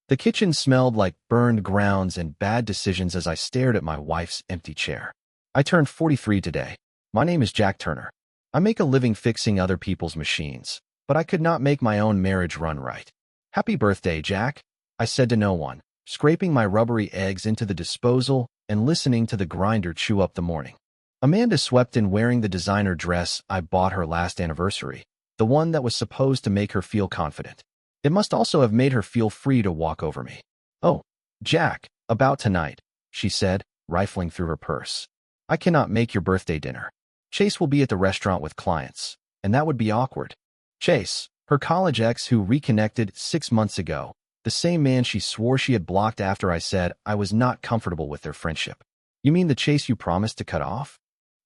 The kitchen smelled like burned grounds and bad decisions as I stared at my wife's empty chair. I turned 43 today. My name is Jack Turner. I make a living fixing other people's machines, but I could not make my own marriage run right. Happy birthday, Jack, I said to no one, scraping my rubbery eggs into the disposal and listening to the grinder chew up the morning. Amanda swept in wearing the designer dress I bought her last anniversary, the one that was supposed to make her feel confident. It must also have made her feel free to walk over me. "Oh, Jack, about tonight," she said, rifling through her purse. "I cannot make your birthday dinner. Chase will be at the restaurant with clients, and that would be awkward." Chase, her college ex who reconnected 6 months ago, the same man she swore she had blocked after I said I was not comfortable with their friendship. "You mean the Chase you promised to cut off?"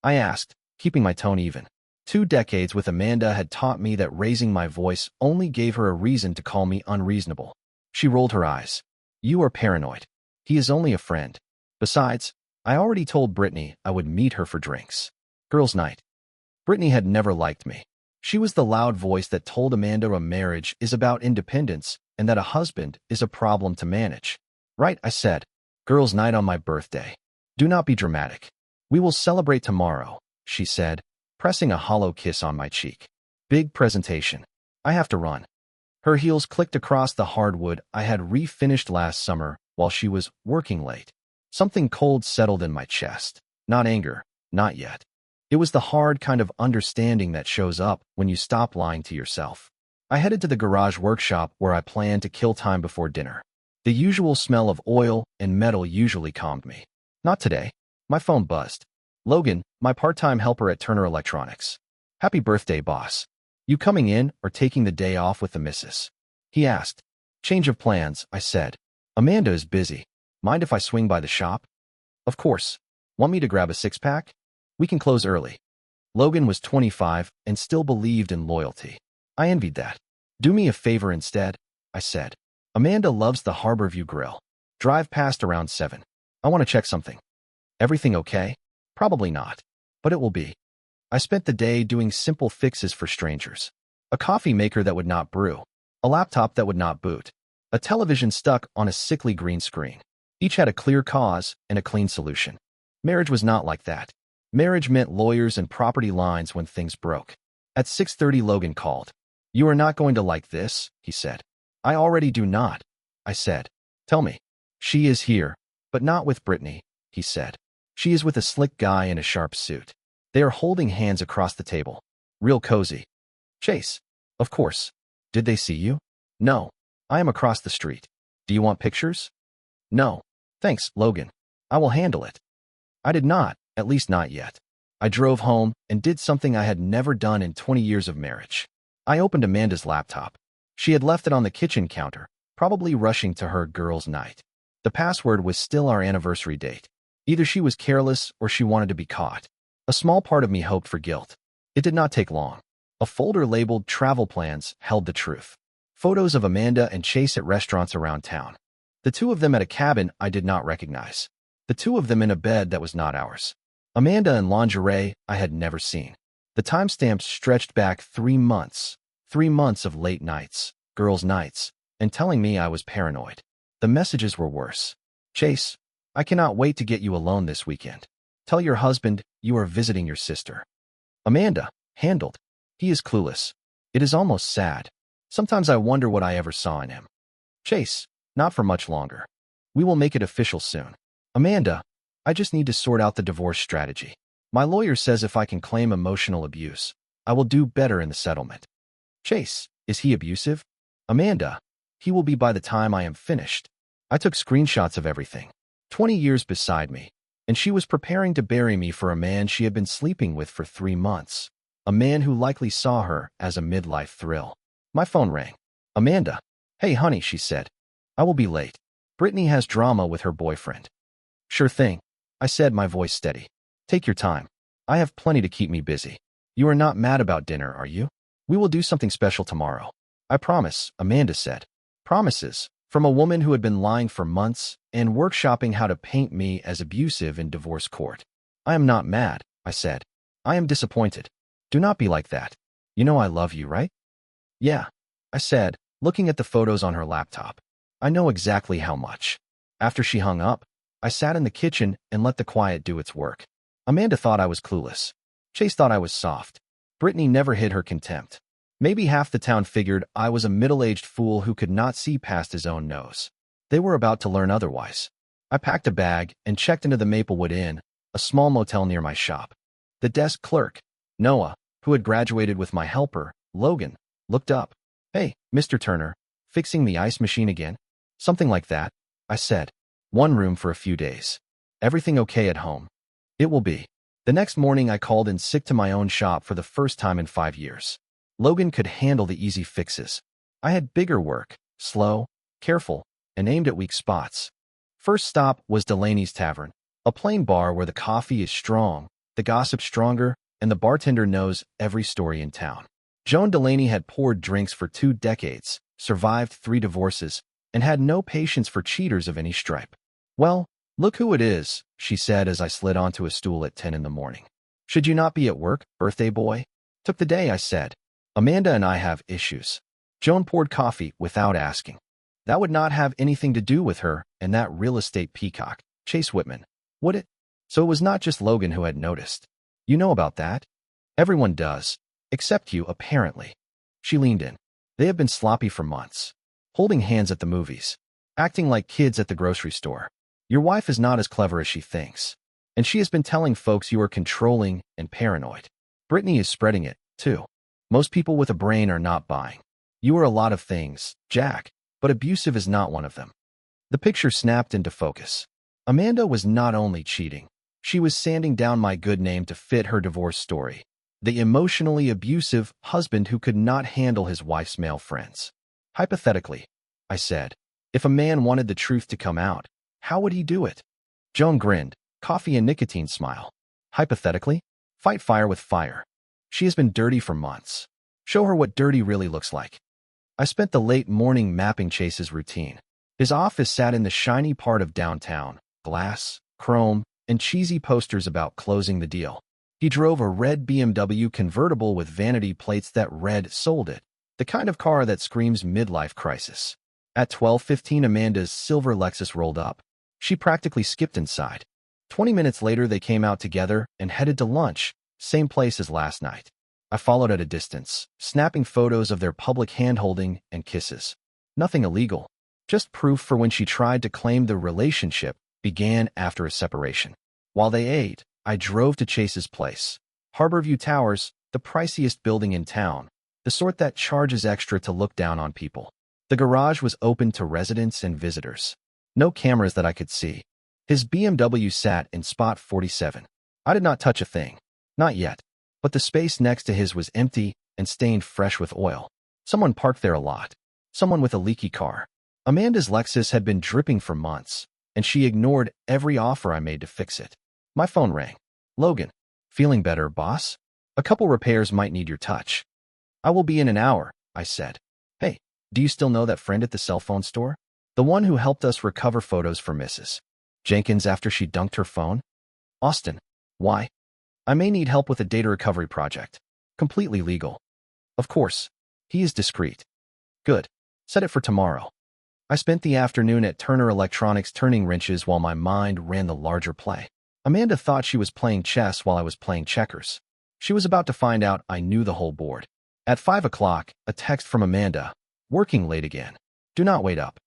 I asked, keeping my tone even. 2 decades with Amanda had taught me that raising my voice only gave her a reason to call me unreasonable. She rolled her eyes. "You are paranoid. He is only a friend. Besides, I already told Brittany I would meet her for drinks. Girls' night." Brittany had never liked me. She was the loud voice that told Amanda a marriage is about independence and that a husband is a problem to manage. "Right," I said. "Girls' night on my birthday. Do not be dramatic. We will celebrate tomorrow," she said, pressing a hollow kiss on my cheek. "Big presentation. I have to run." Her heels clicked across the hardwood I had refinished last summer while she was working late. Something cold settled in my chest. Not anger, not yet. It was the hard kind of understanding that shows up when you stop lying to yourself. I headed to the garage workshop where I planned to kill time before dinner. The usual smell of oil and metal usually calmed me. Not today. My phone buzzed. "Logan, my part-time helper at Turner Electronics. Happy birthday, boss. You coming in or taking the day off with the missus?" he asked. "Change of plans," I said. "Amanda is busy. Mind if I swing by the shop?" "Of course. Want me to grab a six-pack? We can close early." Logan was 25 and still believed in loyalty. I envied that. "Do me a favor instead," I said. "Amanda loves the Harborview Grill. Drive past around 7. I want to check something." "Everything okay?" "Probably not, but it will be." I spent the day doing simple fixes for strangers. A coffee maker that would not brew. A laptop that would not boot. A television stuck on a sickly green screen. Each had a clear cause and a clean solution. Marriage was not like that. Marriage meant lawyers and property lines when things broke. At 6:30, Logan called. "You are not going to like this," he said. "I already do not," I said. "Tell me." "She is here, but not with Brittany," he said. "She is with a slick guy in a sharp suit. They are holding hands across the table. Real cozy." "Chase." "Of course. Did they see you?" "No. I am across the street. Do you want pictures?" "No. Thanks, Logan. I will handle it." I did not, at least not yet. I drove home and did something I had never done in 20 years of marriage. I opened Amanda's laptop. She had left it on the kitchen counter, probably rushing to her girls' night. The password was still our anniversary date. Either she was careless or she wanted to be caught. A small part of me hoped for guilt. It did not take long. A folder labeled Travel Plans held the truth. Photos of Amanda and Chase at restaurants around town. The two of them at a cabin I did not recognize. The two of them in a bed that was not ours. Amanda in lingerie I had never seen. The timestamps stretched back 3 months. 3 months of late nights, girls' nights, and telling me I was paranoid. The messages were worse. "Chase, I cannot wait to get you alone this weekend. Tell your husband you are visiting your sister." Amanda, handled. He is clueless. It is almost sad. Sometimes I wonder what I ever saw in him. Chase, not for much longer. We will make it official soon. Amanda, I just need to sort out the divorce strategy. My lawyer says if I can claim emotional abuse, I will do better in the settlement. Chase, is he abusive? Amanda, he will be by the time I am finished. I took screenshots of everything. 20 years beside me, and she was preparing to bury me for a man she had been sleeping with for 3 months. A man who likely saw her as a midlife thrill. My phone rang. Amanda. "Hey, honey," she said. "I will be late. Brittany has drama with her boyfriend." "Sure thing," I said, my voice steady. "Take your time. I have plenty to keep me busy. You are not mad about dinner, are you? We will do something special tomorrow." "I promise," Amanda said. Promises, from a woman who had been lying for months and workshopping how to paint me as abusive in divorce court. "I am not mad," I said. "I am disappointed. Do not be like that. You know I love you, right?" "Yeah," I said, looking at the photos on her laptop. I know exactly how much. After she hung up, I sat in the kitchen and let the quiet do its work. Amanda thought I was clueless. Chase thought I was soft. Brittany never hid her contempt. Maybe half the town figured I was a middle-aged fool who could not see past his own nose. They were about to learn otherwise. I packed a bag and checked into the Maplewood Inn, a small motel near my shop. The desk clerk, Noah, who had graduated with my helper, Logan, looked up. "Hey, Mr. Turner, fixing the ice machine again?" "Something like that," I said. "One room for a few days. Everything okay at home?" "It will be." The next morning I called in sick to my own shop for the first time in 5 years. Logan could handle the easy fixes. I had bigger work, slow, careful, and aimed at weak spots. First stop was Delaney's Tavern, a plain bar where the coffee is strong, the gossip stronger, and the bartender knows every story in town. Joan Delaney had poured drinks for 2 decades, survived 3 divorces, and had no patience for cheaters of any stripe. "Well, look who it is," she said as I slid onto a stool at 10 in the morning. "Should you not be at work, birthday boy?" "Took the day," I said. "Amanda and I have issues." Joan poured coffee without asking. "That would not have anything to do with her and that real estate peacock, Chase Whitman, would it?" So it was not just Logan who had noticed. "You know about that?" "Everyone does. Except you, apparently." She leaned in. "They have been sloppy for months. Holding hands at the movies. Acting like kids at the grocery store. Your wife is not as clever as she thinks. And she has been telling folks you are controlling and paranoid. Brittany is spreading it, too. Most people with a brain are not buying. You are a lot of things, Jack, but abusive is not one of them." The picture snapped into focus. Amanda was not only cheating. She was sanding down my good name to fit her divorce story. The emotionally abusive husband who could not handle his wife's male friends. "Hypothetically," I said, "if a man wanted the truth to come out, how would he do it?" Joan grinned, coffee and nicotine smile. "Hypothetically? Fight fire with fire. She has been dirty for months. Show her what dirty really looks like." I spent the late morning mapping Chase's routine. His office sat in the shiny part of downtown, glass, chrome, and cheesy posters about closing the deal. He drove a red BMW convertible with vanity plates that read "Sold It," the kind of car that screams midlife crisis. At 12:15, Amanda's silver Lexus rolled up. She practically skipped inside. 20 minutes later, they came out together and headed to lunch, same place as last night. I followed at a distance, snapping photos of their public hand-holding and kisses. Nothing illegal, just proof for when she tried to claim the relationship began after a separation. While they ate, I drove to Chase's place. Harborview Towers, the priciest building in town, the sort that charges extra to look down on people. The garage was open to residents and visitors. No cameras that I could see. His BMW sat in spot 47. I did not touch a thing. Not yet. But the space next to his was empty and stained fresh with oil. Someone parked there a lot. Someone with a leaky car. Amanda's Lexus had been dripping for months, and she ignored every offer I made to fix it. My phone rang. "Logan, feeling better, boss? A couple repairs might need your touch." "I will be in an hour," I said. "Hey, do you still know that friend at the cell phone store? The one who helped us recover photos for Mrs. Jenkins after she dunked her phone?" "Austin. Why?" "I may need help with a data recovery project. Completely legal." "Of course. He is discreet." "Good. Set it for tomorrow." I spent the afternoon at Turner Electronics turning wrenches while my mind ran the larger play. Amanda thought she was playing chess while I was playing checkers. She was about to find out I knew the whole board. At 5 o'clock, a text from Amanda. "Working late again. Do not wait up."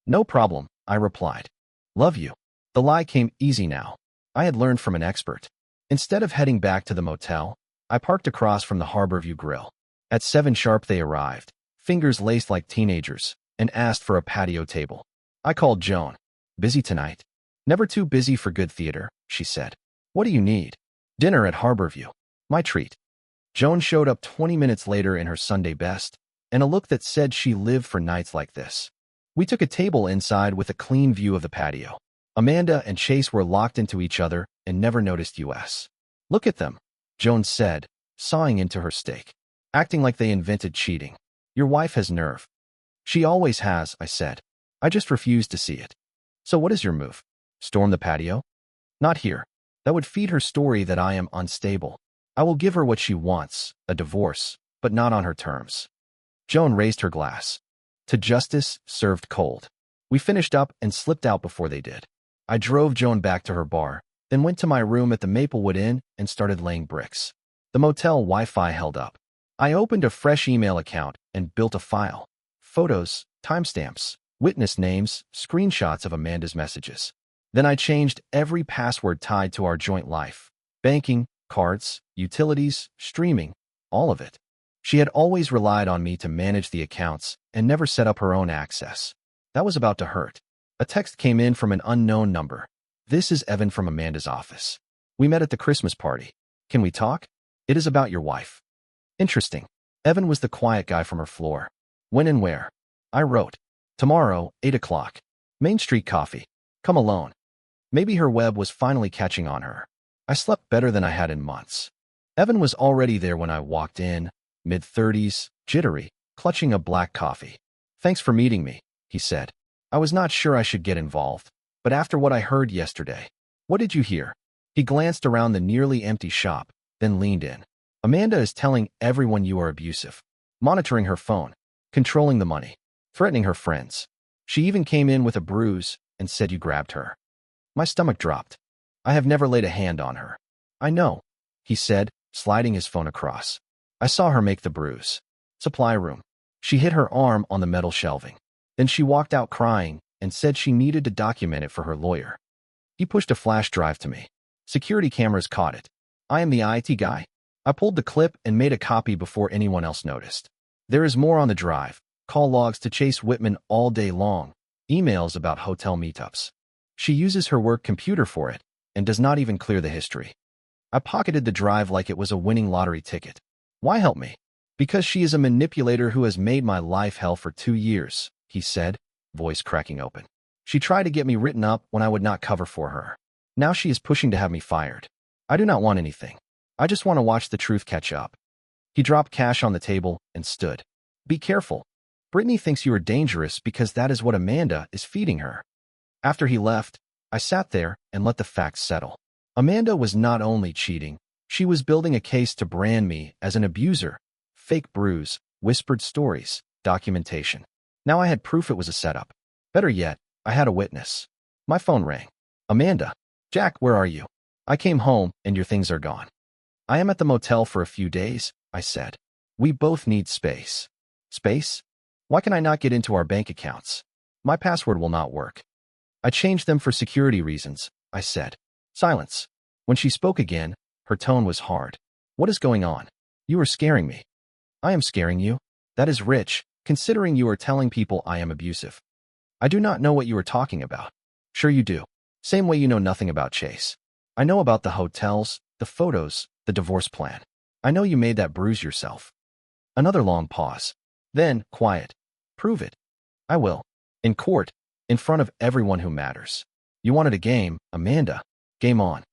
"No problem," I replied. "Love you." The lie came easy now. I had learned from an expert. Instead of heading back to the motel, I parked across from the Harborview Grill. At 7 sharp they arrived, fingers laced like teenagers, and asked for a patio table. I called Joan. "Busy tonight?" "Never too busy for good theater," she said. "What do you need?" "Dinner at Harborview. My treat." Joan showed up 20 minutes later in her Sunday best, and a look that said she lived for nights like this. We took a table inside with a clean view of the patio. Amanda and Chase were locked into each other and never noticed us. "Look at them," Joan said, sawing into her steak. "Acting like they invented cheating. Your wife has nerve." "She always has," I said. "I just refuse to see it." "So what is your move? Storm the patio?" "Not here. That would feed her story that I am unstable. I will give her what she wants, a divorce, but not on her terms." Joan raised her glass. "To justice served cold." We finished up and slipped out before they did. I drove Joan back to her bar, then went to my room at the Maplewood Inn and started laying bricks. The motel Wi-Fi held up. I opened a fresh email account and built a file. Photos, timestamps, witness names, screenshots of Amanda's messages. Then I changed every password tied to our joint life. Banking, cards, utilities, streaming, all of it. She had always relied on me to manage the accounts and never set up her own access. That was about to hurt. A text came in from an unknown number. "This is Evan from Amanda's office. We met at the Christmas party. Can we talk? It is about your wife." Interesting. Evan was the quiet guy from her floor. When and where? I wrote, "Tomorrow, 8 o'clock. Main Street Coffee. Come alone." Maybe her web was finally catching on her. I slept better than I had in months. Evan was already there when I walked in, mid-30s, jittery, clutching a black coffee. "Thanks for meeting me," he said. I was not sure I should get involved, but after what I heard yesterday. "What did you hear?" He glanced around the nearly empty shop, then leaned in. "Amanda is telling everyone you are abusive, monitoring her phone, controlling the money, threatening her friends. She even came in with a bruise and said you grabbed her." My stomach dropped. "I have never laid a hand on her." "I know," he said, sliding his phone across. "I saw her make the bruise. Supply room. She hit her arm on the metal shelving. Then she walked out crying and said she needed to document it for her lawyer." He pushed a flash drive to me. "Security cameras caught it. I am the IT guy." I pulled the clip and made a copy before anyone else noticed. There is more on the drive. Call logs to Chase Whitman all day long. Emails about hotel meetups. She uses her work computer for it and does not even clear the history. I pocketed the drive like it was a winning lottery ticket. Why help me? "Because she is a manipulator who has made my life hell for 2 years, he said, voice cracking open. "She tried to get me written up when I would not cover for her. Now she is pushing to have me fired. I do not want anything. I just want to watch the truth catch up." He dropped cash on the table and stood. "Be careful. Brittany thinks you are dangerous because that is what Amanda is feeding her." After he left, I sat there and let the facts settle. Amanda was not only cheating, she was building a case to brand me as an abuser. Fake bruise, whispered stories, documentation. Now I had proof it was a setup. Better yet, I had a witness. My phone rang. "Amanda. Jack, where are you? I came home and your things are gone." "I am at the motel for a few days," I said. "We both need space." "Space? Why can I not get into our bank accounts? My password will not work." "I changed them for security reasons," I said. Silence. When she spoke again, her tone was hard. "What is going on? You are scaring me." "I am scaring you? That is rich, considering you are telling people I am abusive." "I do not know what you are talking about." "Sure you do. Same way you know nothing about Chase. I know about the hotels, the photos, the divorce plan. I know you made that bruise yourself." Another long pause. Then, quiet. "Prove it." "I will. In court. In front of everyone who matters." "You wanted a game, Amanda. Game on."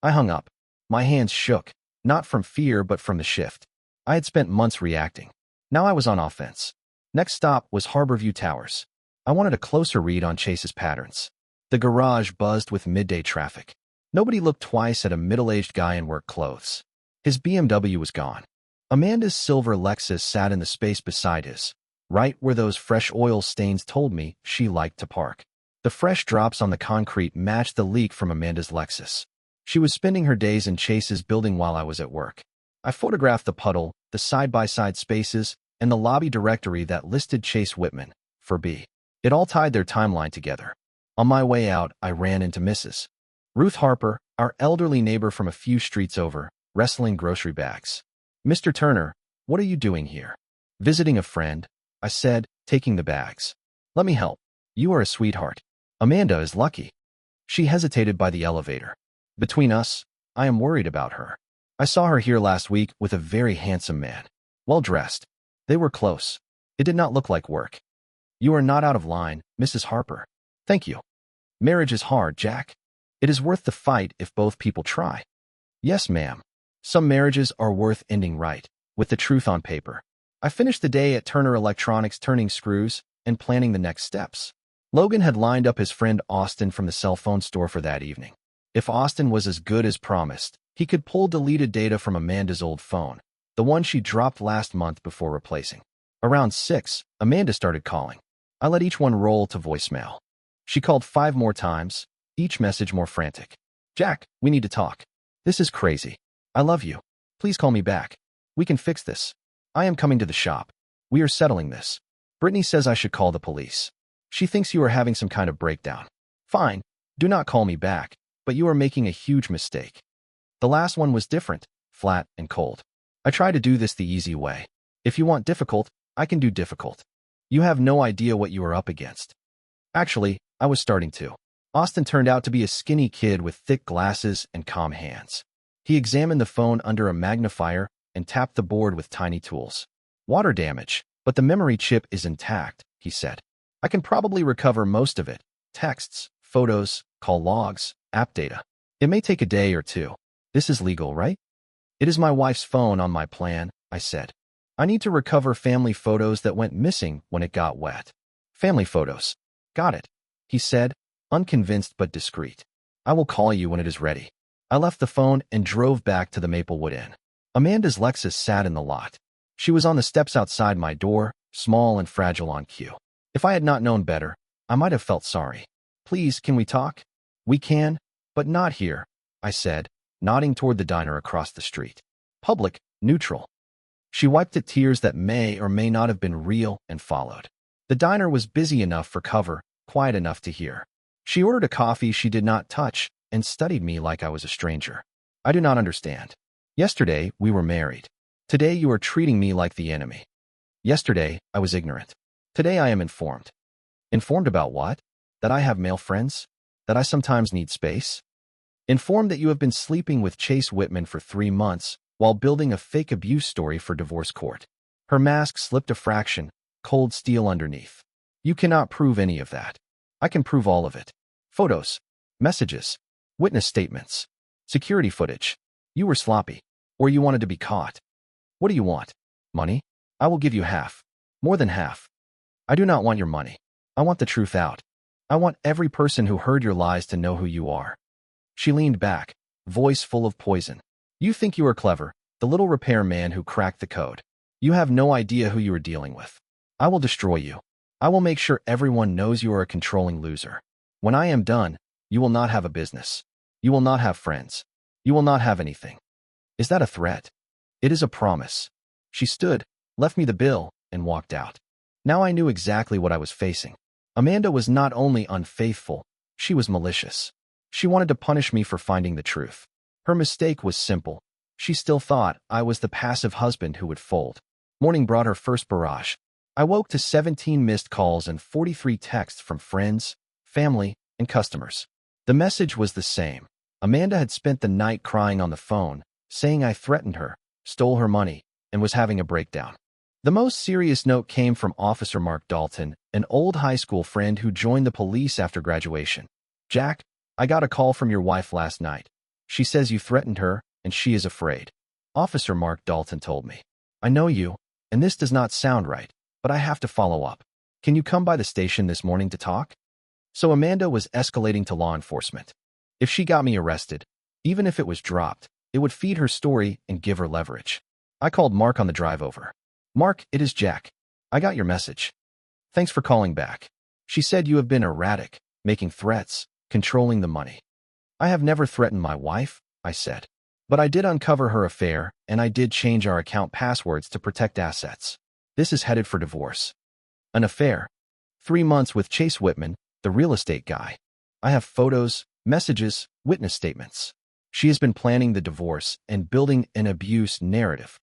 I hung up. My hands shook, not from fear but from the shift. I had spent months reacting. Now I was on offense. Next stop was Harborview Towers. I wanted a closer read on Chase's patterns. The garage buzzed with midday traffic. Nobody looked twice at a middle-aged guy in work clothes. His BMW was gone. Amanda's silver Lexus sat in the space beside his, right where those fresh oil stains told me she liked to park. The fresh drops on the concrete matched the leak from Amanda's Lexus. She was spending her days in Chase's building while I was at work. I photographed the puddle, the side-by-side spaces, and the lobby directory that listed Chase Whitman for B. It all tied their timeline together. On my way out, I ran into Mrs. Ruth Harper, our elderly neighbor from a few streets over, wrestling grocery bags. "Mr. Turner, what are you doing here?" "Visiting a friend," I said, taking the bags. "Let me help. You are a sweetheart. Amanda is lucky." She hesitated by the elevator. "Between us, I am worried about her. I saw her here last week with a very handsome man. Well-dressed. They were close. It did not look like work." "You are not out of line, Mrs. Harper." "Thank you." "Marriage is hard, Jack. It is worth the fight if both people try." "Yes, ma'am. Some marriages are worth ending right, with the truth on paper." I finished the day at Turner Electronics turning screws and planning the next steps. Logan had lined up his friend Austin from the cell phone store for that evening. If Austin was as good as promised, he could pull deleted data from Amanda's old phone, the one she dropped last month before replacing. Around 6, Amanda started calling. I let each one roll to voicemail. She called 5 more times, each message more frantic. Jack, we need to talk. This is crazy. I love you. Please call me back. We can fix this. I am coming to the shop. We are settling this. Brittany says I should call the police. She thinks you are having some kind of breakdown. Fine. Do not call me back, but you are making a huge mistake. The last one was different, flat and cold. I try to do this the easy way. If you want difficult, I can do difficult. You have no idea what you are up against. Actually, I was starting to. Austin turned out to be a skinny kid with thick glasses and calm hands. He examined the phone under a magnifier and tapped the board with tiny tools. Water damage, but the memory chip is intact, he said. I can probably recover most of it. Texts, photos, call logs, app data. It may take a day or two. This is legal, right? It is my wife's phone on my plan, I said. I need to recover family photos that went missing when it got wet. Family photos. Got it, he said, unconvinced but discreet. I will call you when it is ready. I left the phone and drove back to the Maplewood Inn. Amanda's Lexus sat in the lot. She was on the steps outside my door, small and fragile on cue. If I had not known better, I might have felt sorry. Please, can we talk? We can, but not here, I said, nodding toward the diner across the street. Public, neutral. She wiped at tears that may or may not have been real and followed. The diner was busy enough for cover, quiet enough to hear. She ordered a coffee she did not touch and studied me like I was a stranger. I do not understand. Yesterday, we were married. Today, you are treating me like the enemy. Yesterday, I was ignorant. Today, I am informed. Informed about what? That I have male friends? That I sometimes need space? Informed that you have been sleeping with Chase Whitman for 3 months while building a fake abuse story for divorce court. Her mask slipped a fraction, cold steel underneath. You cannot prove any of that. I can prove all of it. Photos, messages, witness statements, security footage. You were sloppy, or you wanted to be caught. What do you want? Money? I will give you half. More than half. I do not want your money. I want the truth out. I want every person who heard your lies to know who you are. She leaned back, voice full of poison. You think you are clever, the little repairman who cracked the code. You have no idea who you are dealing with. I will destroy you. I will make sure everyone knows you are a controlling loser. When I am done, you will not have a business. You will not have friends. You will not have anything. Is that a threat? It is a promise. She stood, left me the bill, and walked out. Now I knew exactly what I was facing. Amanda was not only unfaithful, she was malicious. She wanted to punish me for finding the truth. Her mistake was simple. She still thought I was the passive husband who would fold. Morning brought her first barrage. I woke to 17 missed calls and 43 texts from friends, family, and customers. The message was the same. Amanda had spent the night crying on the phone, saying I threatened her, stole her money, and was having a breakdown. The most serious note came from Officer Mark Dalton, an old high school friend who joined the police after graduation. Jack, I got a call from your wife last night. She says you threatened her, and she is afraid. Officer Mark Dalton told me. I know you, and this does not sound right, but I have to follow up. Can you come by the station this morning to talk? So Amanda was escalating to law enforcement. If she got me arrested, even if it was dropped, it would feed her story and give her leverage. I called Mark on the drive over. Mark, it is Jack. I got your message. Thanks for calling back. She said you have been erratic, making threats, controlling the money. I have never threatened my wife, I said. But I did uncover her affair, and I did change our account passwords to protect assets. This is headed for divorce. An affair. 3 months with Chase Whitman, the real estate guy. I have photos, messages, witness statements. She has been planning the divorce and building an abuse narrative.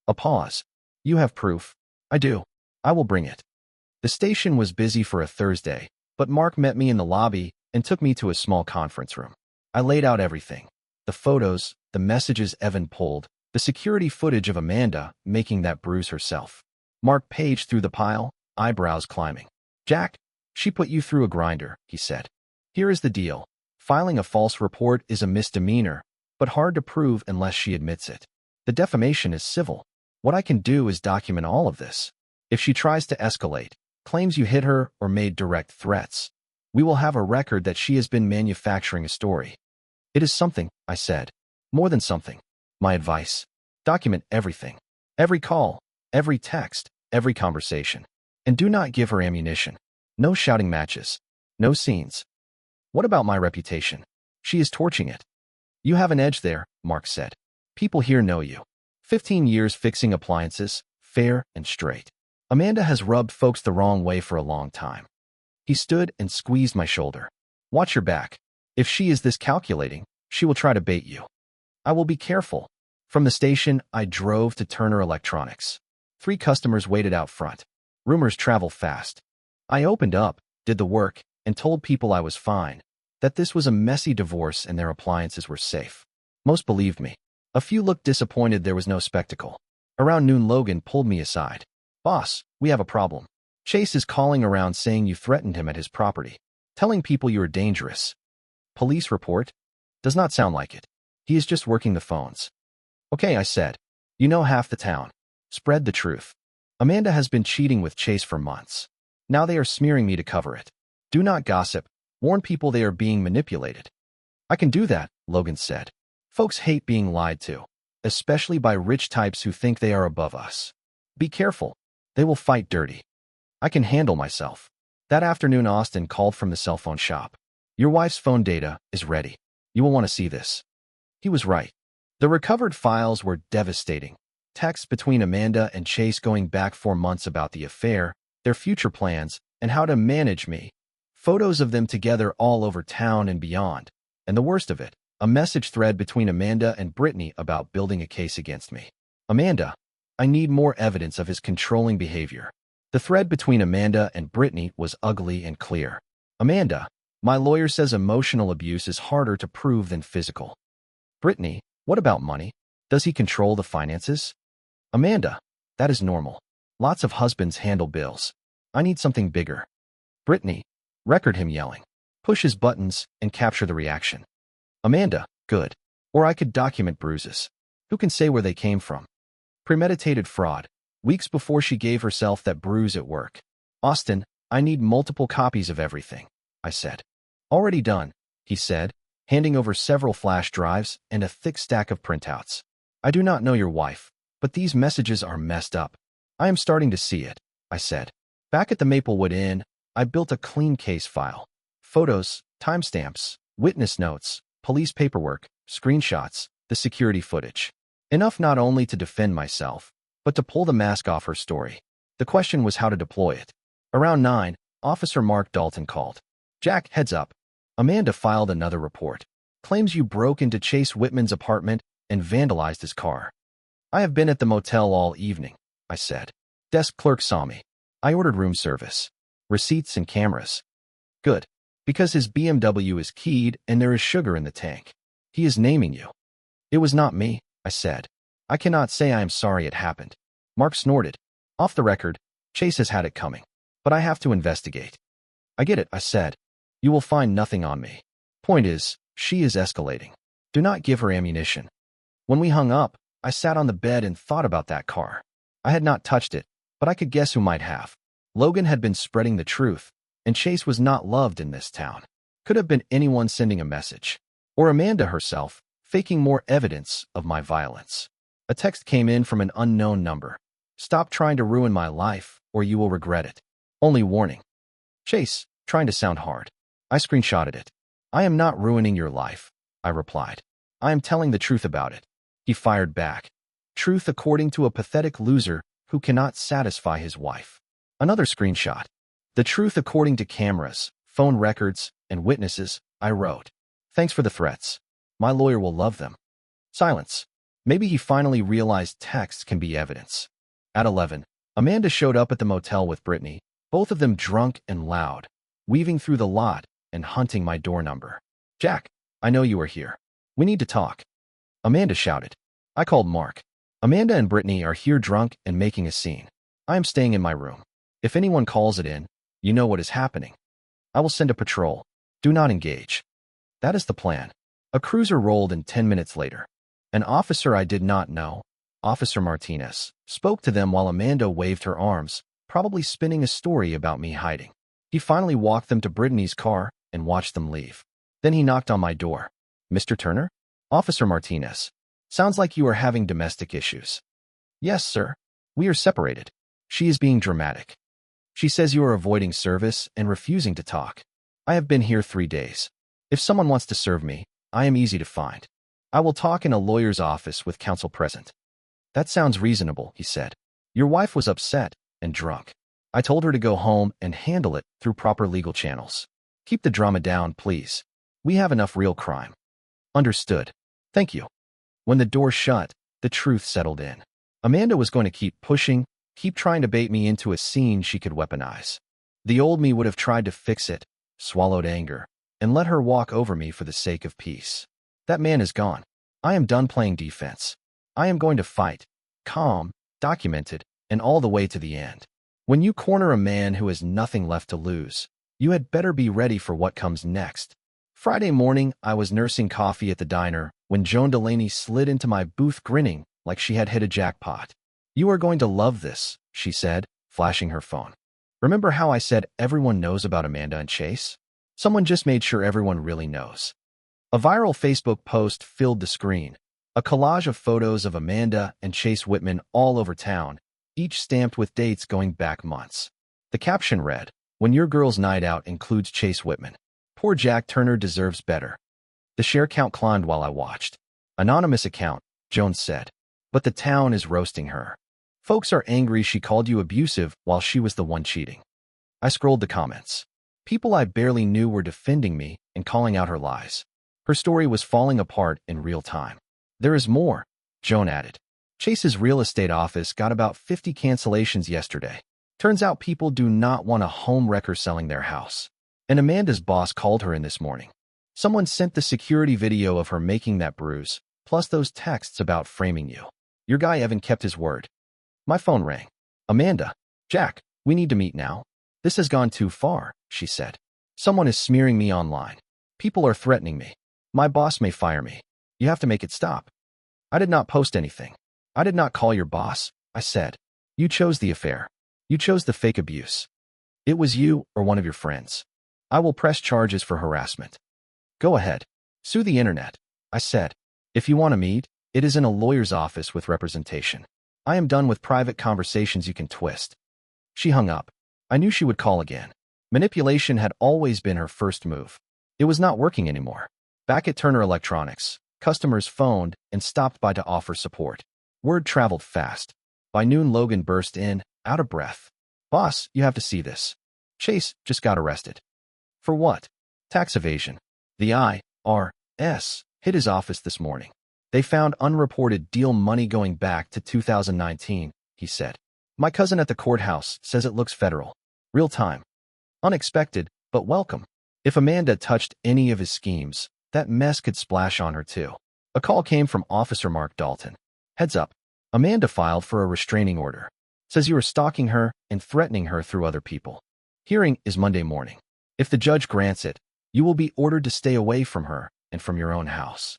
A pause. You have proof. I do. I will bring it. The station was busy for a Thursday, but Mark met me in the lobby and took me to a small conference room. I laid out everything. The photos, the messages Evan pulled, the security footage of Amanda making that bruise herself. Mark paged through the pile, eyebrows climbing. Jack, she put you through a grinder, he said. Here is the deal. Filing a false report is a misdemeanor, but hard to prove unless she admits it. The defamation is civil. What I can do is document all of this. If she tries to escalate, claims you hit her or made direct threats, we will have a record that she has been manufacturing a story. It is something, I said. More than something. My advice. Document everything. Every call, every text, every conversation. And do not give her ammunition. No shouting matches. No scenes. What about my reputation? She is torching it. You have an edge there, Mark said. People here know you. 15 years fixing appliances, fair and straight. Amanda has rubbed folks the wrong way for a long time. He stood and squeezed my shoulder. Watch your back. If she is this calculating, she will try to bait you. I will be careful. From the station, I drove to Turner Electronics. 3 customers waited out front. Rumors travel fast. I opened up, did the work, and told people I was fine, that this was a messy divorce and their appliances were safe. Most believed me. A few looked disappointed there was no spectacle. Around noon, Logan pulled me aside. Boss, we have a problem. Chase is calling around saying you threatened him at his property, telling people you are dangerous. Police report? Does not sound like it. He is just working the phones. Okay, I said. You know half the town. Spread the truth. Amanda has been cheating with Chase for months. Now they are smearing me to cover it. Do not gossip. Warn people they are being manipulated. I can do that, Logan said. Folks hate being lied to, especially by rich types who think they are above us. Be careful. They will fight dirty. I can handle myself. That afternoon, Austin called from the cell phone shop. Your wife's phone data is ready. You will want to see this. He was right. The recovered files were devastating. Texts between Amanda and Chase going back 4 months about the affair, their future plans, and how to manage me. Photos of them together all over town and beyond. And the worst of it, a message thread between Amanda and Brittany about building a case against me. Amanda, I need more evidence of his controlling behavior. The thread between Amanda and Brittany was ugly and clear. Amanda, my lawyer says emotional abuse is harder to prove than physical. Brittany, what about money? Does he control the finances? Amanda, that is normal. Lots of husbands handle bills. I need something bigger. Brittany, record him yelling. Push his buttons and capture the reaction. Amanda, good. Or I could document bruises. Who can say where they came from? Premeditated fraud. Weeks before she gave herself that bruise at work. Austin, I need multiple copies of everything, I said. Already done, he said, handing over several flash drives and a thick stack of printouts. I do not know your wife, but these messages are messed up. I am starting to see it, I said. Back at the Maplewood Inn, I built a clean case file. Photos, timestamps, witness notes, police paperwork, screenshots, the security footage. Enough not only to defend myself, but to pull the mask off her story. The question was how to deploy it. Around 9, Officer Mark Dalton called. Jack, heads up. Amanda filed another report. Claims you broke into Chase Whitman's apartment and vandalized his car. I have been at the motel all evening, I said. Desk clerk saw me. I ordered room service. Receipts and cameras. Good. Because his BMW is keyed and there is sugar in the tank. He is naming you. It was not me, I said. I cannot say I am sorry it happened. Mark snorted. Off the record, Chase has had it coming. But I have to investigate. I get it, I said. You will find nothing on me. Point is, she is escalating. Do not give her ammunition. When we hung up, I sat on the bed and thought about that car. I had not touched it, but I could guess who might have. Logan had been spreading the truth, and Chase was not loved in this town. Could have been anyone sending a message. Or Amanda herself, faking more evidence of my violence. A text came in from an unknown number. Stop trying to ruin my life, or you will regret it. Only warning. Chase, trying to sound hard. I screenshotted it. I am not ruining your life, I replied. I am telling the truth about it. He fired back. Truth according to a pathetic loser who cannot satisfy his wife. Another screenshot. The truth according to cameras, phone records, and witnesses, I wrote. Thanks for the threats. My lawyer will love them. Silence. Maybe he finally realized texts can be evidence. At 11, Amanda showed up at the motel with Brittany, both of them drunk and loud, weaving through the lot and hunting my door number. Jack, I know you are here. We need to talk. Amanda shouted. I called Mark. Amanda and Brittany are here drunk and making a scene. I am staying in my room. If anyone calls it in, you know what is happening. I will send a patrol. Do not engage. That is the plan. A cruiser rolled in 10 minutes later. An officer I did not know, Officer Martinez, spoke to them while Amanda waved her arms, probably spinning a story about me hiding. He finally walked them to Brittany's car and watched them leave. Then he knocked on my door. Mr. Turner? Officer Martinez. Sounds like you are having domestic issues. Yes, sir. We are separated. She is being dramatic. She says you are avoiding service and refusing to talk. I have been here 3 days. If someone wants to serve me, I am easy to find. I will talk in a lawyer's office with counsel present. That sounds reasonable, he said. Your wife was upset and drunk. I told her to go home and handle it through proper legal channels. Keep the drama down, please. We have enough real crime. Understood. Thank you. When the door shut, the truth settled in. Amanda was going to keep pushing, keep trying to bait me into a scene she could weaponize. The old me would have tried to fix it, swallowed anger, and let her walk over me for the sake of peace. That man is gone. I am done playing defense. I am going to fight, calm, documented, and all the way to the end. When you corner a man who has nothing left to lose, you had better be ready for what comes next. Friday morning, I was nursing coffee at the diner when Joan Delaney slid into my booth grinning like she had hit a jackpot. You are going to love this, she said, flashing her phone. Remember how I said everyone knows about Amanda and Chase? Someone just made sure everyone really knows. A viral Facebook post filled the screen, a collage of photos of Amanda and Chase Whitman all over town, each stamped with dates going back months. The caption read, "When your girl's night out includes Chase Whitman. Poor Jack Turner deserves better." The share count climbed while I watched. Anonymous account, Jones said. But the town is roasting her. Folks are angry she called you abusive while she was the one cheating. I scrolled the comments. People I barely knew were defending me and calling out her lies. Her story was falling apart in real time. There is more, Joan added. Chase's real estate office got about 50 cancellations yesterday. Turns out people do not want a home wrecker selling their house. And Amanda's boss called her in this morning. Someone sent the security video of her making that bruise, plus those texts about framing you. Your guy Evan kept his word. My phone rang. Amanda, Jack, we need to meet now. This has gone too far, she said. Someone is smearing me online. People are threatening me. My boss may fire me. You have to make it stop. I did not post anything. I did not call your boss, I said. You chose the affair. You chose the fake abuse. It was you or one of your friends. I will press charges for harassment. Go ahead. Sue the internet, I said. If you want to meet, it is in a lawyer's office with representation. I am done with private conversations you can twist. She hung up. I knew she would call again. Manipulation had always been her first move. It was not working anymore. Back at Turner Electronics, customers phoned and stopped by to offer support. Word traveled fast. By noon, Logan burst in, out of breath. Boss, you have to see this. Chase just got arrested. For what? Tax evasion. The IRS hit his office this morning. They found unreported deal money going back to 2019, he said. My cousin at the courthouse says it looks federal. Real time. Unexpected, but welcome. If Amanda touched any of his schemes, that mess could splash on her too. A call came from Officer Mark Dalton. Heads up. Amanda filed for a restraining order. Says you are stalking her and threatening her through other people. Hearing is Monday morning. If the judge grants it, you will be ordered to stay away from her and from your own house.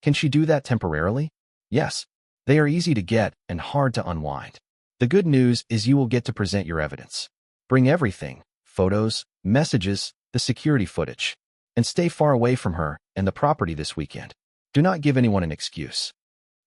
Can she do that temporarily? Yes. They are easy to get and hard to unwind. The good news is you will get to present your evidence. Bring everything, photos, messages, the security footage, and stay far away from her and the property this weekend. Do not give anyone an excuse.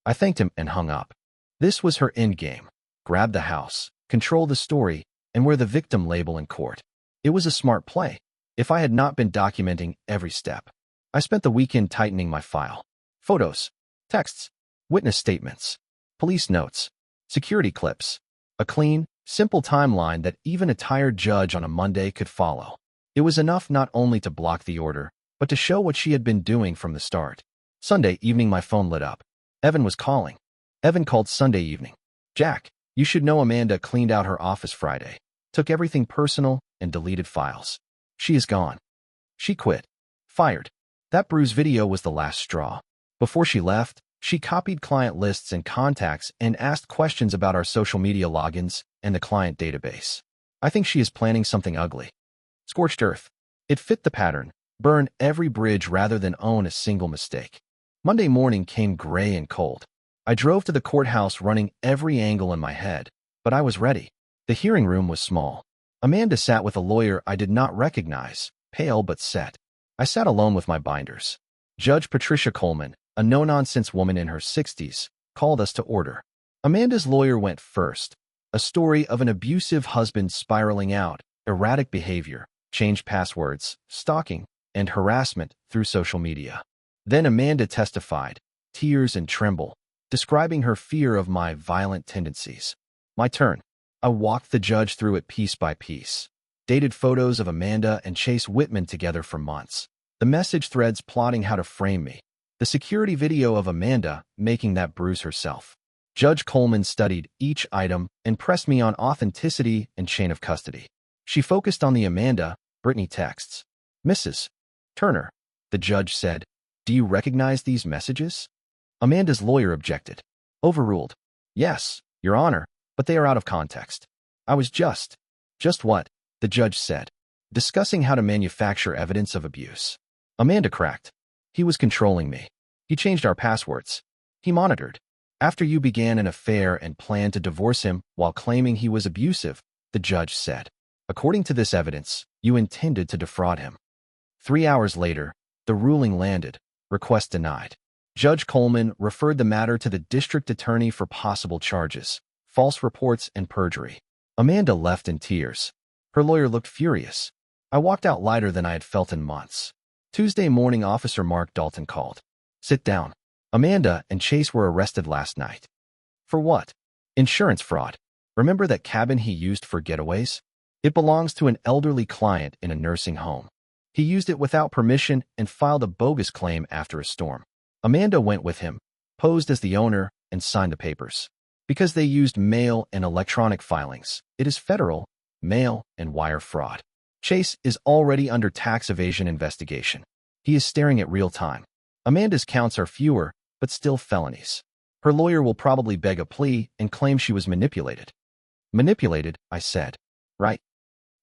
I thanked him and hung up. This was her endgame. Grab the house, control the story, and wear the victim label in court. It was a smart play. If I had not been documenting every step. I spent the weekend tightening my file. Photos, texts, witness statements, police notes, security clips. A clean, simple timeline that even a tired judge on a Monday could follow. It was enough not only to block the order, but to show what she had been doing from the start. Sunday evening my phone lit up. Evan was calling. Evan called Sunday evening. Jack, you should know Amanda cleaned out her office Friday, took everything personal, and deleted files. She is gone. She quit. Fired. That bruise video was the last straw. Before she left, she copied client lists and contacts and asked questions about our social media logins and the client database. I think she is planning something ugly. Scorched earth. It fit the pattern. Burn every bridge rather than own a single mistake. Monday morning came gray and cold. I drove to the courthouse running every angle in my head, but I was ready. The hearing room was small. Amanda sat with a lawyer I did not recognize, pale but set. I sat alone with my binders. Judge Patricia Coleman, a no-nonsense woman in her 60s, called us to order. Amanda's lawyer went first. a story of an abusive husband spiraling out, erratic behavior, changed passwords, stalking, and harassment through social media. Then Amanda testified, tears and tremble, describing her fear of my violent tendencies. My turn. I walked the judge through it piece by piece. Dated photos of Amanda and Chase Whitman together for months. The message threads plotting how to frame me. The security video of Amanda making that bruise herself. Judge Coleman studied each item and pressed me on authenticity and chain of custody. She focused on the Amanda, Brittany texts. Mrs. Turner, the judge said, do you recognize these messages? Amanda's lawyer objected. Overruled. Yes, Your Honor, but they are out of context. I was just what? The judge said, discussing how to manufacture evidence of abuse. Amanda cracked. He was controlling me. He changed our passwords. He monitored. After you began an affair and planned to divorce him while claiming he was abusive, the judge said. According to this evidence, you intended to defraud him. 3 hours later, the ruling landed. Request denied. Judge Coleman referred the matter to the district attorney for possible charges, false reports, and perjury. Amanda left in tears. Her lawyer looked furious. I walked out lighter than I had felt in months. Tuesday morning, Officer Mark Dalton called. Sit down. Amanda and Chase were arrested last night. For what? Insurance fraud. Remember that cabin he used for getaways? It belongs to an elderly client in a nursing home. He used it without permission and filed a bogus claim after a storm. Amanda went with him, posed as the owner, and signed the papers. Because they used mail and electronic filings, it is federal, mail, and wire fraud. Chase is already under tax evasion investigation. He is staring at real time. Amanda's counts are fewer, but still felonies. Her lawyer will probably beg a plea and claim she was manipulated. Manipulated, I said. Right.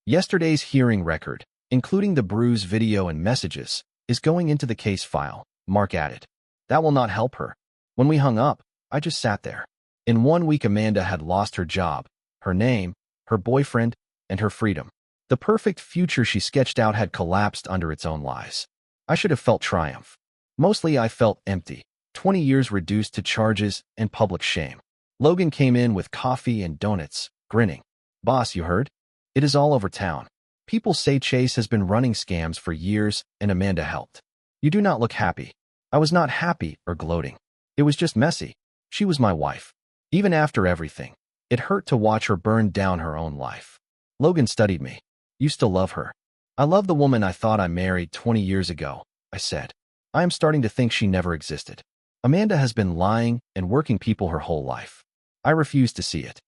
Yesterday's hearing record, including the bruise video and messages, is going into the case file, Mark added. That will not help her. When we hung up, I just sat there. In 1 week, Amanda had lost her job, her name, her boyfriend, and her freedom. The perfect future she sketched out had collapsed under its own lies. I should have felt triumph. Mostly I felt empty. 20 years reduced to charges and public shame. Logan came in with coffee and donuts, grinning. Boss, you heard? It is all over town. People say Chase has been running scams for years and Amanda helped. You do not look happy. I was not happy or gloating. It was just messy. She was my wife. Even after everything, it hurt to watch her burn down her own life. Logan studied me. You still love her. I love the woman I thought I married 20 years ago, I said. I am starting to think she never existed. Amanda has been lying and working people her whole life. I refuse to see it.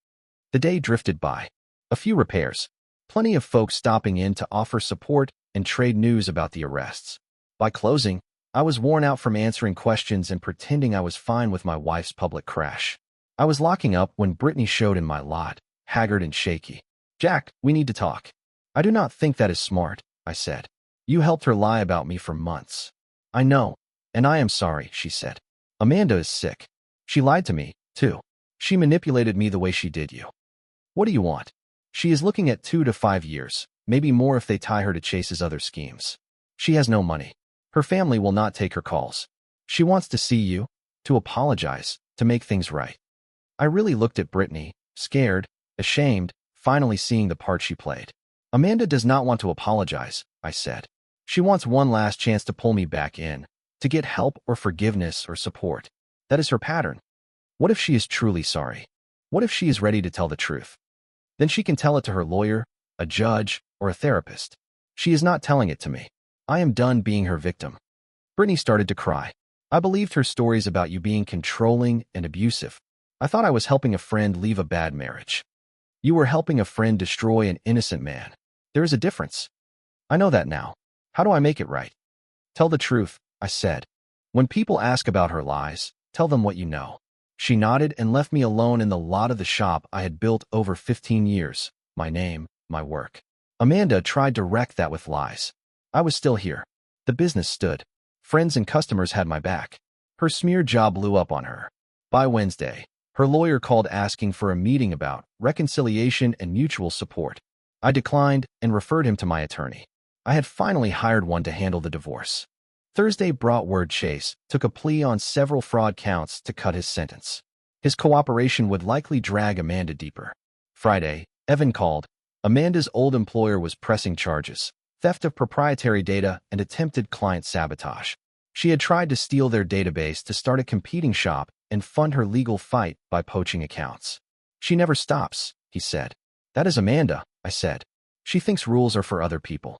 The day drifted by. A few repairs. Plenty of folks stopping in to offer support and trade news about the arrests. By closing, I was worn out from answering questions and pretending I was fine with my wife's public crash. I was locking up when Brittany showed in my lot, haggard and shaky. Jack, we need to talk. I do not think that is smart, I said. You helped her lie about me for months. I know, and I am sorry, she said. Amanda is sick. She lied to me, too. She manipulated me the way she did you. What do you want? She is looking at 2 to 5 years, maybe more if they tie her to Chase's other schemes. She has no money. Her family will not take her calls. She wants to see you, to apologize, to make things right. I really looked at Brittany, scared, ashamed, finally seeing the part she played. Amanda does not want to apologize, I said. She wants one last chance to pull me back in, to get help or forgiveness or support. That is her pattern. What if she is truly sorry? What if she is ready to tell the truth? Then she can tell it to her lawyer, a judge, or a therapist. She is not telling it to me. I am done being her victim. Brittany started to cry. I believed her stories about you being controlling and abusive. I thought I was helping a friend leave a bad marriage. You were helping a friend destroy an innocent man. There is a difference. I know that now. How do I make it right? Tell the truth, I said. When people ask about her lies, tell them what you know. She nodded and left me alone in the lot of the shop I had built over 15 years. My name, my work. Amanda tried to wreck that with lies. I was still here. The business stood. Friends and customers had my back. Her smear job blew up on her. By Wednesday, her lawyer called asking for a meeting about reconciliation and mutual support. I declined and referred him to my attorney. I had finally hired one to handle the divorce. Thursday brought word Chase took a plea on several fraud counts to cut his sentence. His cooperation would likely drag Amanda deeper. Friday, Evan called. Amanda's old employer was pressing charges, theft of proprietary data, and attempted client sabotage. She had tried to steal their database to start a competing shop and fund her legal fight by poaching accounts. She never stops, he said. That is Amanda, I said. She thinks rules are for other people.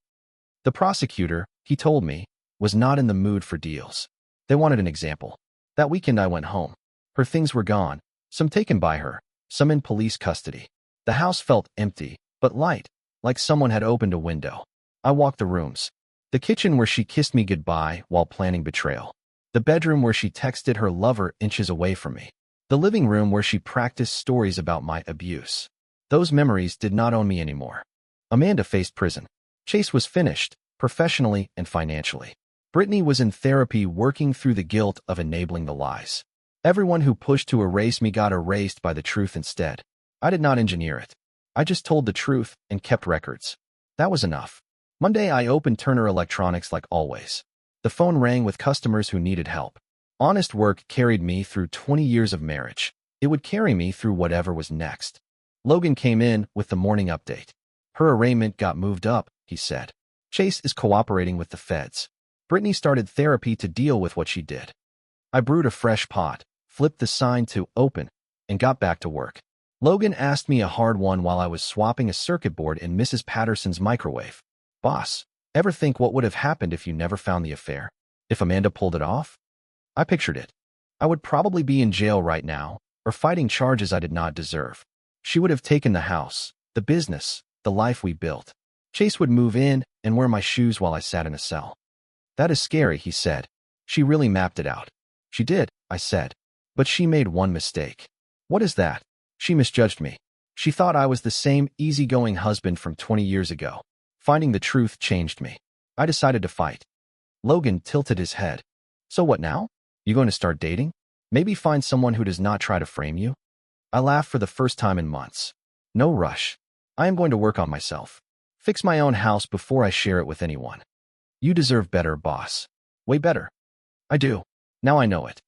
The prosecutor, he told me, was not in the mood for deals. They wanted an example. That weekend I went home. Her things were gone, some taken by her, some in police custody. The house felt empty, but light, like someone had opened a window. I walked the rooms. The kitchen where she kissed me goodbye while planning betrayal. The bedroom where she texted her lover inches away from me. The living room where she practiced stories about my abuse. Those memories did not own me anymore. Amanda faced prison. Chase was finished, professionally and financially. Brittany was in therapy working through the guilt of enabling the lies. Everyone who pushed to erase me got erased by the truth instead. I did not engineer it. I just told the truth and kept records. That was enough. Monday I opened Turner Electronics like always. The phone rang with customers who needed help. Honest work carried me through 20 years of marriage. It would carry me through whatever was next. Logan came in with the morning update. Her arraignment got moved up, he said. Chase is cooperating with the feds. Brittany started therapy to deal with what she did. I brewed a fresh pot, flipped the sign to open, and got back to work. Logan asked me a hard one while I was swapping a circuit board in Mrs. Patterson's microwave. Boss, ever think what would have happened if you never found the affair? If Amanda pulled it off? I pictured it. I would probably be in jail right now, or fighting charges I did not deserve. She would have taken the house, the business, the life we built. Chase would move in and wear my shoes while I sat in a cell. That is scary, he said. She really mapped it out. She did, I said. But she made one mistake. What is that? She misjudged me. She thought I was the same easygoing husband from 20 years ago. Finding the truth changed me. I decided to fight. Logan tilted his head. So what now? You going to start dating? Maybe find someone who does not try to frame you? I laughed for the first time in months. No rush. I am going to work on myself. Fix my own house before I share it with anyone. You deserve better, boss. Way better. I do. Now I know it.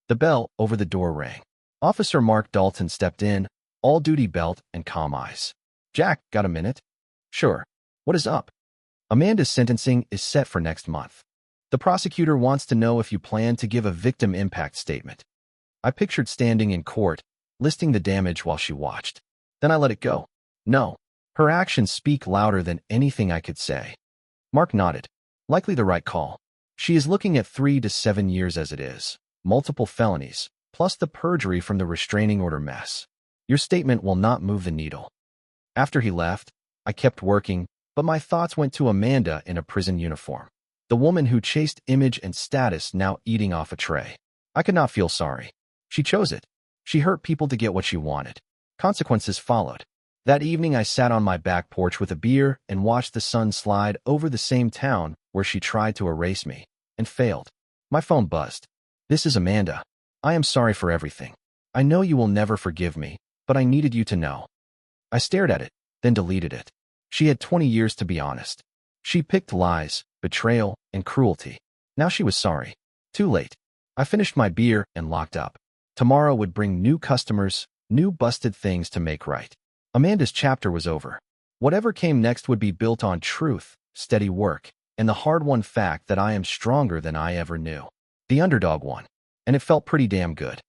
The bell over the door rang. Officer Mark Dalton stepped in, all-duty belt and calm eyes. Jack, got a minute? Sure. What is up? Amanda's sentencing is set for next month. The prosecutor wants to know if you plan to give a victim impact statement. I pictured standing in court, listing the damage while she watched. Then I let it go. No. Her actions speak louder than anything I could say. Mark nodded. Likely the right call. She is looking at 3 to 7 years as it is. Multiple felonies, plus the perjury from the restraining order mess. Your statement will not move the needle. After he left, I kept working, but my thoughts went to Amanda in a prison uniform. The woman who chased image and status now eating off a tray. I could not feel sorry. She chose it. She hurt people to get what she wanted. Consequences followed. That evening I sat on my back porch with a beer and watched the sun slide over the same town where she tried to erase me, and failed. My phone buzzed. This is Amanda. I am sorry for everything. I know you will never forgive me, but I needed you to know. I stared at it, then deleted it. She had 20 years to be honest. She picked lies, betrayal, and cruelty. Now she was sorry. Too late. I finished my beer and locked up. Tomorrow would bring new customers, new busted things to make right. Amanda's chapter was over. Whatever came next would be built on truth, steady work, and the hard-won fact that I am stronger than I ever knew. The underdog won. And it felt pretty damn good.